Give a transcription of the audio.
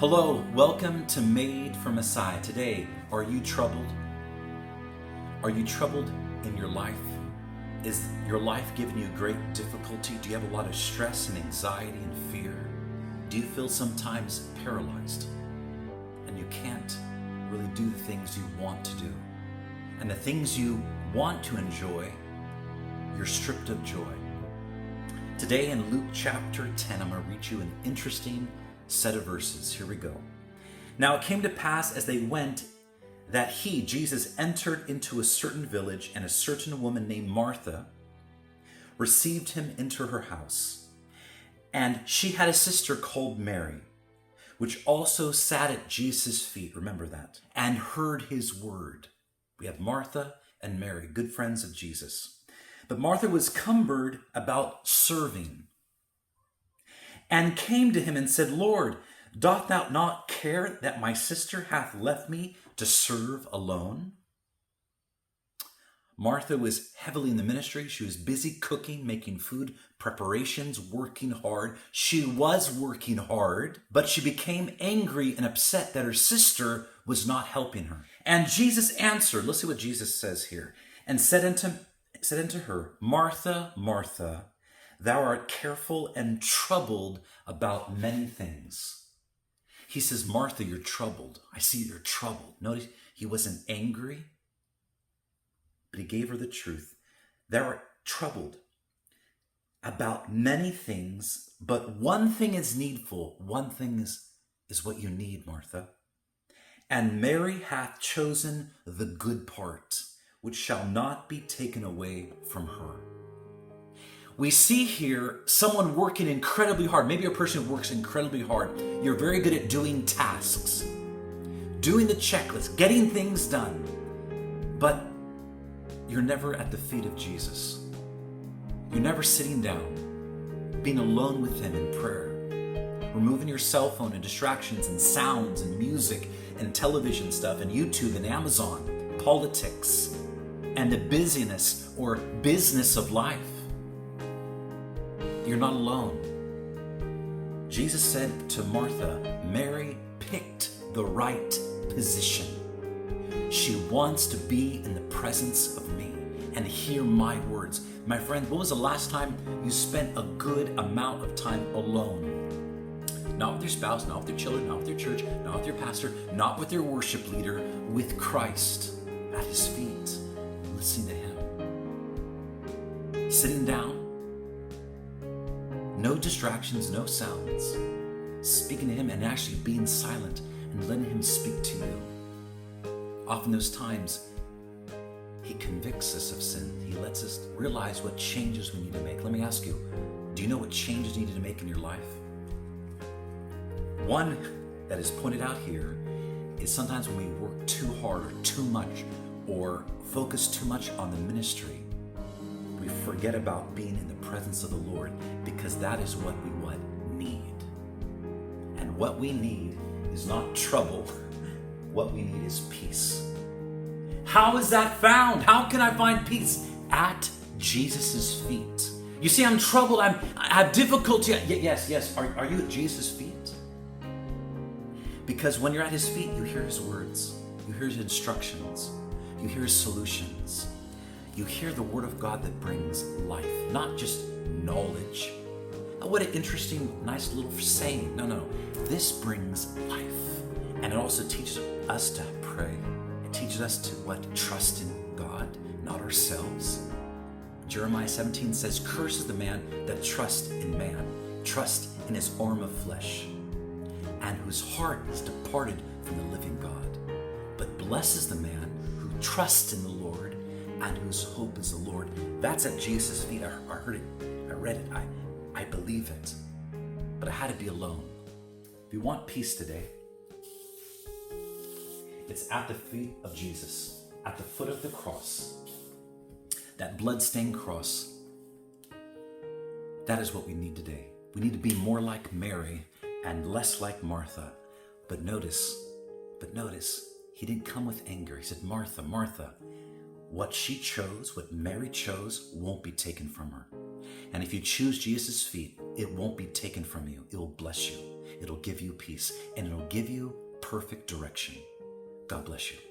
Hello, welcome to Made for Messiah. Today, are you troubled? Are you troubled in your life? Is your life giving you great difficulty? Do you have a lot of stress and anxiety and fear? Do you feel sometimes paralyzed and you can't really do the things you want to do? And the things you want to enjoy, you're stripped of joy. Today in Luke chapter 10, I'm going to read you an interesting set of verses. Here we go. Now it came to pass as they went that he, Jesus, entered into a certain village, and a certain woman named Martha received him into her house. And she had a sister called Mary, which also sat at Jesus' feet, remember that, and heard his word. We have Martha and Mary, good friends of Jesus. But Martha was cumbered about serving, and came to him and said, Lord, doth thou not care that my sister hath left me to serve alone? Martha was heavily in the ministry. She was busy cooking, making food preparations, working hard. She was working hard, but she became angry and upset that her sister was not helping her. And Jesus answered, let's see what Jesus says here, and said unto her, Martha, Martha, thou art careful and troubled about many things. He says, Martha, you're troubled. I see you're troubled. Notice he wasn't angry, but he gave her the truth. Thou art troubled about many things, but one thing is needful. One thing is what you need, Martha. And Mary hath chosen the good part, which shall not be taken away from her. We see here someone working incredibly hard. Maybe a person who works incredibly hard. You're very good at doing tasks, doing the checklist, getting things done, but you're never at the feet of Jesus. You're never sitting down, being alone with him in prayer, removing your cell phone and distractions and sounds and music and television stuff and YouTube and Amazon, politics, and the busyness or business of life. You're not alone. Jesus said to Martha, Mary picked the right position. She wants to be in the presence of me and hear my words. My friend, when was the last time you spent a good amount of time alone? Not with your spouse, not with your children, not with your church, not with your pastor, not with your worship leader, with Christ at his feet, listening to him. Sitting down, no distractions, no sounds. Speaking to him and actually being silent and letting him speak to you. Often those times, he convicts us of sin. He lets us realize what changes we need to make. Let me ask you, do you know what changes you need to make in your life? One that is pointed out here is sometimes when we work too hard or too much or focus too much on the ministry, we forget about being in the presence of the Lord, because that is what we need. And what we need is not trouble. What we need is peace. How is that found? How can I find peace? At Jesus' feet. You see, I'm troubled. I have difficulty. Yes. Are you at Jesus' feet? Because when you're at his feet, you hear his words. You hear his instructions. You hear his solutions. You hear the word of God that brings life, not just knowledge. Oh, what an interesting, nice little saying. No. This brings life. And it also teaches us to pray. It teaches us to trust in God, not ourselves. Jeremiah 17 says, cursed is the man that trusts in man, trust in his arm of flesh, and whose heart is departed from the living God. But blessed is the man who trusts in the Lord, and whose hope is the Lord. That's at Jesus' feet. I heard it. I read it. I believe it. But I had to be alone. If you want peace today, it's at the feet of Jesus, at the foot of the cross, that blood-stained cross. That is what we need today. We need to be more like Mary and less like Martha. But notice, he didn't come with anger. He said, Martha, Martha, what she chose, what Mary chose, won't be taken from her. And if you choose Jesus' feet, it won't be taken from you. It will bless you. It'll give you peace, and it'll give you perfect direction. God bless you.